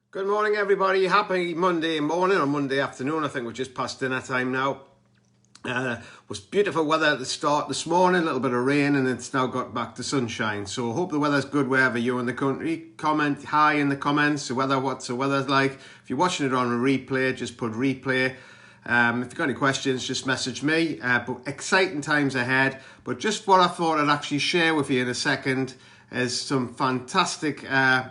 Good morning, everybody. Happy Monday morning or Monday afternoon. I think we're just past dinner time now. Was beautiful weather at the start this morning, a little bit of rain, and it's now got back to sunshine. So I hope the weather's good wherever you're in the country. Comment hi in the comments, what's the weather's like. If you're watching it on a replay, just put replay. If you've got any questions, just message me. But exciting times ahead. But just what I thought I'd actually share with you in a second is some fantastic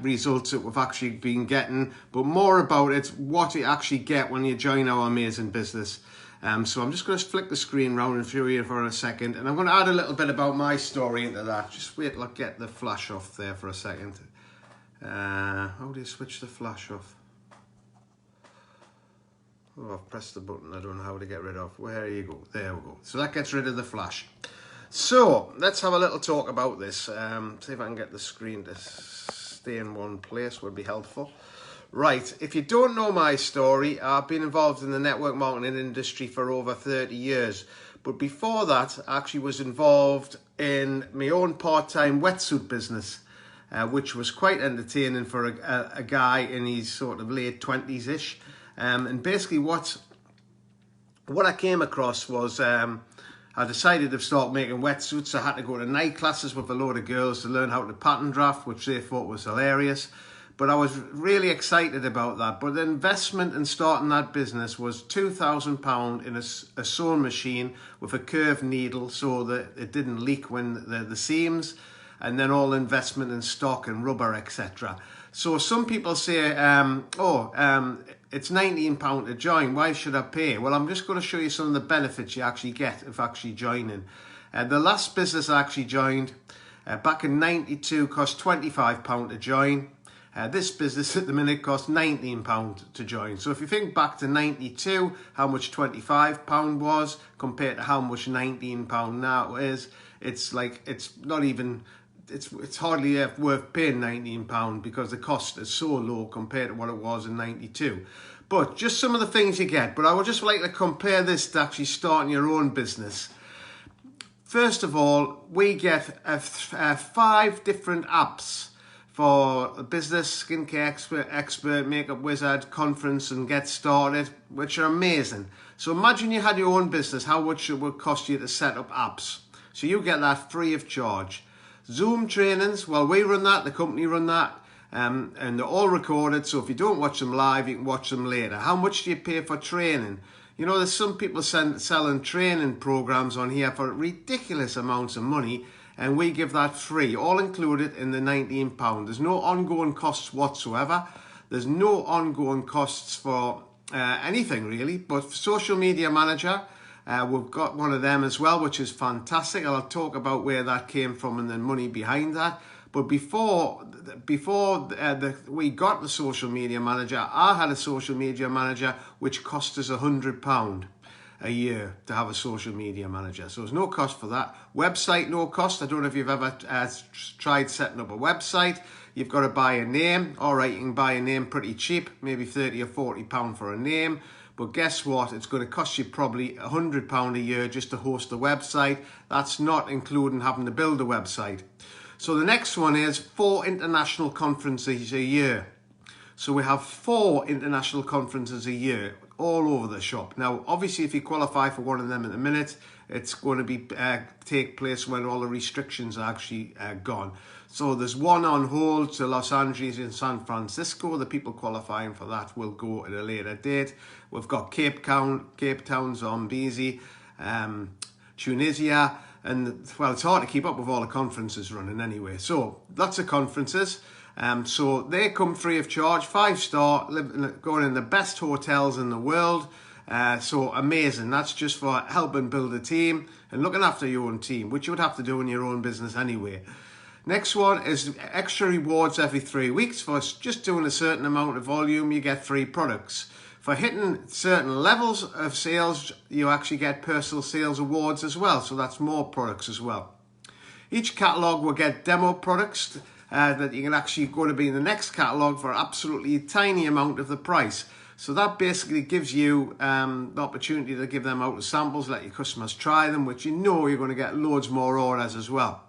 results that we've actually been getting, but more about it, what you actually get when you join our amazing business. So I'm just going to flick the screen round and show you for a second, and I'm going to add a little bit about my story into that. Just wait till I get the flash off there for a second. How do you switch the flash off? Oh, I've pressed the button. I don't know how to get rid of. Where you go? There we go. So that gets rid of the flash. So let's have a little talk about this. See if I can get the screen to stay in one place, would be helpful. Right, if you don't know my story, I've been involved in the network marketing industry for over 30 years. But before that, I actually was involved in my own part-time wetsuit business, which was quite entertaining for a guy in his sort of late 20s-ish. And basically what I came across was I decided to start making wetsuits. I had to go to night classes with a load of girls to learn how to pattern draft, which they thought was hilarious. But I was really excited about that. But the investment in starting that business was £2,000 in a sewing machine with a curved needle so that it didn't leak when the seams, and then all investment in stock and rubber, etc. So some people say, it's £19 to join, why should I pay? Well, I'm just going to show you some of the benefits you actually get of actually joining. The last business I actually joined back in '92 cost £25 to join. This business at the minute costs £19 to join. So if you think back to '92, how much £25 was compared to how much £19 now is, it's hardly worth paying £19 because the cost is so low compared to what it was in '92. But just some of the things you get. But I would just like to compare this to actually starting your own business. First of all, we get 5 different apps for a business, skincare expert, makeup wizard, conference, and get started, which are amazing. So imagine you had your own business, how much it would cost you to set up apps. So you get that free of charge. Zoom trainings, well, we run that, the company run that, and they're all recorded, so if you don't watch them live, you can watch them later. How much do you pay for training? You know, there's some people selling training programs on here for ridiculous amounts of money, and we give that free, all included in the £19. There's no ongoing costs whatsoever. There's no ongoing costs for anything really, but social media manager, we've got one of them as well, which is fantastic. I'll talk about where that came from and the money behind that. But before we got the social media manager, I had a social media manager which cost us £100 a year to have a social media manager. So there's no cost for that. Website, no cost. I don't know if you've ever tried setting up a website. You've got to buy a name. All right, you can buy a name pretty cheap, maybe £30 or £40 for a name. But guess what? It's going to cost you probably £100 a year just to host the website. That's not including having to build a website. So the next one is 4 international conferences a year. So we have 4 international conferences a year all over the shop. Now, obviously, if you qualify for one of them in a minute, it's going to be take place when all the restrictions are actually gone. So there's one on hold to Los Angeles and San Francisco. The people qualifying for that will go at a later date. We've got Cape Town, Zambezi, Tunisia, and well, it's hard to keep up with all the conferences running anyway. So lots of conferences. So they come free of charge, 5-star, going in the best hotels in the world. So amazing. That's just for helping build a team and looking after your own team, which you would have to do in your own business anyway. Next one is extra rewards every 3 weeks. For just doing a certain amount of volume, you get free products. For hitting certain levels of sales, you actually get personal sales awards as well. So that's more products as well. Each catalogue will get demo products that you can actually go to be in the next catalogue for absolutely a tiny amount of the price. So that basically gives you the opportunity to give them out as samples, let your customers try them, which you know you're going to get loads more orders as well.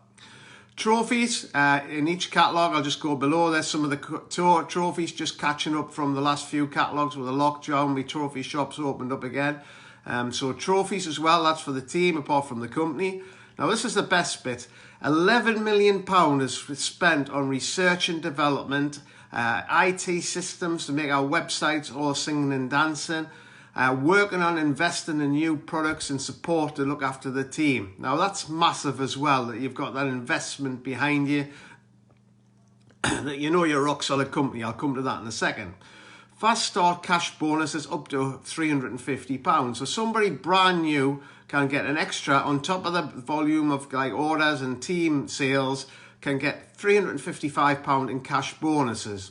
Trophies in each catalogue, I'll just go below. There's some of the trophies just catching up from the last few catalogues with the lockdown. My trophy shops opened up again. So trophies as well, that's for the team apart from the company. Now this is the best bit. £11 million is spent on research and development, IT systems to make our websites all singing and dancing, working on investing in new products and support to look after the team. Now that's massive as well, that you've got that investment behind you, that you know you're a rock solid company. I'll come to that in a second. Fast start cash bonuses up to £350. So somebody brand new can get an extra on top of the volume of like orders and team sales, can get £355 in cash bonuses.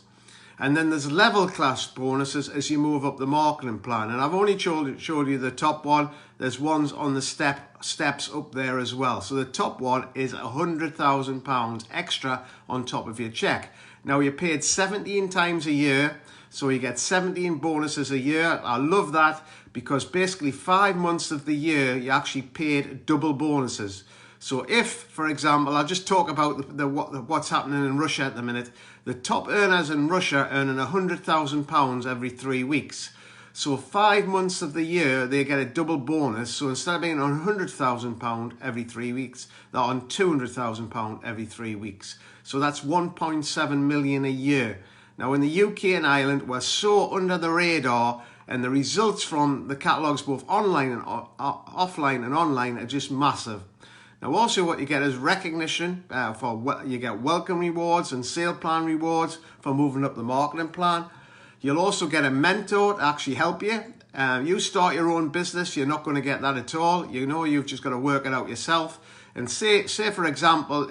And then there's level class bonuses as you move up the marketing plan. And I've only showed you the top one. There's ones on the steps up there as well. So the top one is £100,000 extra on top of your check. Now you're paid 17 times a year. So you get 17 bonuses a year. I love that because basically 5 months of the year you actually paid double bonuses. So if, for example, I'll just talk about what's happening in Russia at the minute. The top earners in Russia are earning £100,000 every 3 weeks. So 5 months of the year they get a double bonus. So instead of being on £100,000 every 3 weeks, they're on £200,000 every 3 weeks. So that's 1.7 million a year. Now in the UK and Ireland, we're so under the radar, and the results from the catalogues, both online and offline and online, are just massive. Now also what you get is recognition, you get welcome rewards and sale plan rewards for moving up the marketing plan. You'll also get a mentor to actually help you. You start your own business, you're not going to get that at all. You know, you've just got to work it out yourself. And say for example,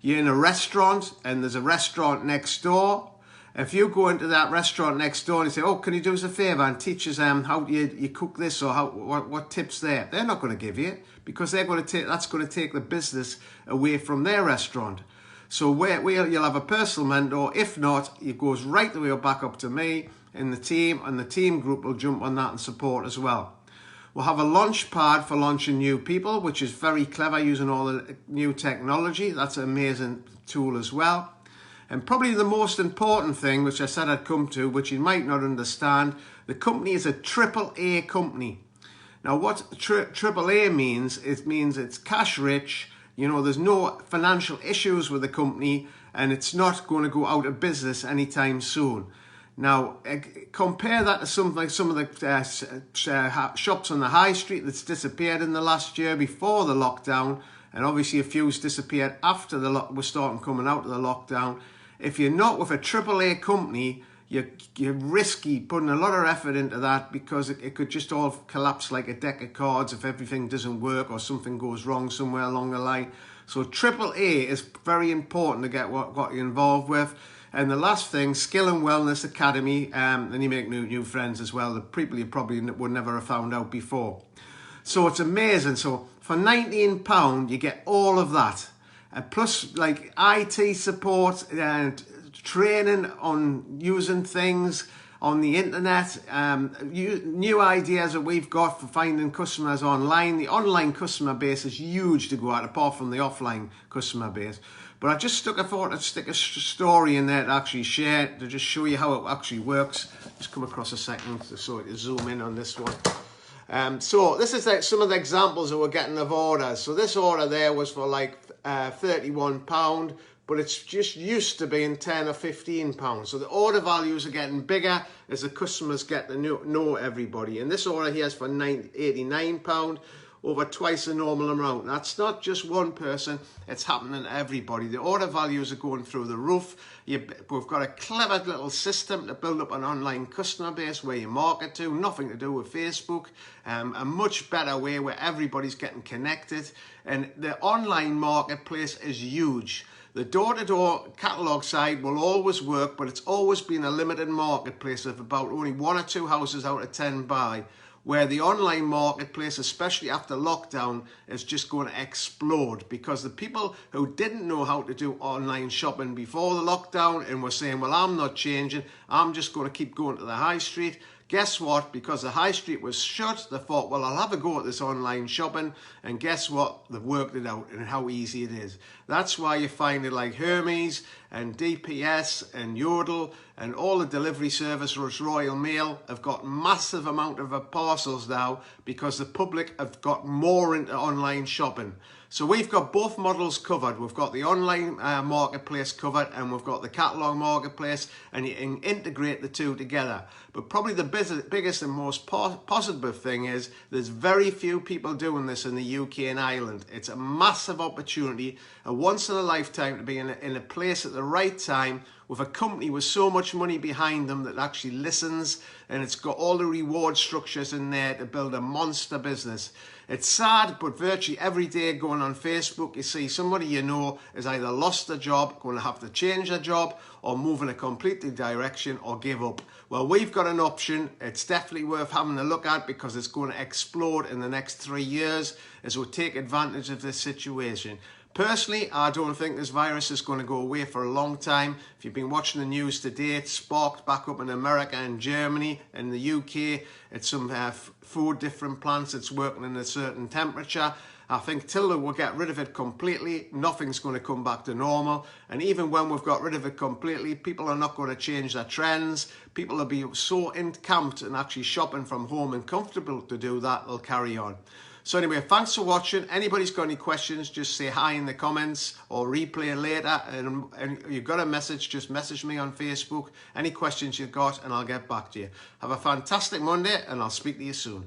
you're in a restaurant and there's a restaurant next door. If you go into that restaurant next door and you say, oh, can you do us a favour and teach us how do you cook this, or what tips there? They're not going to give you, because they're going to that's going to take the business away from their restaurant. So you'll have a personal mentor. If not, it goes right the way back up to me and the team group will jump on that and support as well. We'll have a launch pad for launching new people, which is very clever, using all the new technology. That's an amazing tool as well. And probably the most important thing, which I said I'd come to, which you might not understand, the company is a AAA company. Now what AAA means, it means it's cash rich, you know, there's no financial issues with the company, and it's not going to go out of business anytime soon. Now compare that to something like some of the shops on the high street that's disappeared in the last year before the lockdown, and obviously a few's disappeared after we're starting coming out of the lockdown. If you're not with a AAA company, you're risky putting a lot of effort into that, because it could just all collapse like a deck of cards if everything doesn't work or something goes wrong somewhere along the line. So AAA is very important to get what you're involved with. And the last thing, Skill and Wellness Academy, and you make new friends as well, the people you probably would never have found out before. So it's amazing. So for £19, you get all of that. Plus like IT support and training on using things on the internet, new ideas that we've got for finding customers online. The online customer base is huge to go at, apart from the offline customer base. But I just thought I'd stick a story in there to actually share, to just show you how it actually works. Just come across a second so you zoom in on this one. So this is like some of the examples that we're getting of orders. So this order there was for like £31, but it's just used to being £10 or £15. So the order values are getting bigger as the customers get to know everybody. And this order here is for £89, over twice the normal amount. That's not just one person, it's happening to everybody. The order values are going through the roof. We've got a clever little system to build up an online customer base where you market to, nothing to do with Facebook, a much better way where everybody's getting connected. And the online marketplace is huge. The door-to-door catalogue side will always work, but it's always been a limited marketplace of about only 1 or 2 houses out of 10 buy. Where the online marketplace, especially after lockdown, is just going to explode, because the people who didn't know how to do online shopping before the lockdown and were saying, well, I'm not changing, I'm just going to keep going to the high street, Guess what? Because the high street was shut, they thought, well, I'll have a go at this online shopping. And guess what? They've worked it out and how easy it is. That's why you find it like Hermes and DPS and Yodel and all the delivery services, Royal Mail, have got massive amount of parcels now because the public have got more into online shopping. So we've got both models covered. We've got the online marketplace covered, and we've got the catalog marketplace, and you can integrate the two together. But probably the biggest and most positive thing is there's very few people doing this in the UK and Ireland. It's a massive opportunity, a once in a lifetime to be in a place at the right time with a company with so much money behind them that actually listens, and it's got all the reward structures in there to build a monster business. It's sad, but virtually every day going on Facebook, you see somebody you know has either lost their job, going to have to change their job, or move in a completely direction or give up. Well, we've got an option. It's definitely worth having a look at because it's going to explode in the next 3 years as we take advantage of this situation. Personally, I don't think this virus is going to go away for a long time. If you've been watching the news today, it's sparked back up in America and Germany and the UK. It's some food, different plants. It's working in a certain temperature. I think till we'll get rid of it completely, nothing's going to come back to normal. And even when we've got rid of it completely, people are not going to change their trends. People will be so encamped and actually shopping from home and comfortable to do that, they'll carry on. So anyway, thanks for watching. Anybody's got any questions, just say hi in the comments or replay later. And you've got a message, just message me on Facebook. Any questions you've got and I'll get back to you. Have a fantastic Monday and I'll speak to you soon.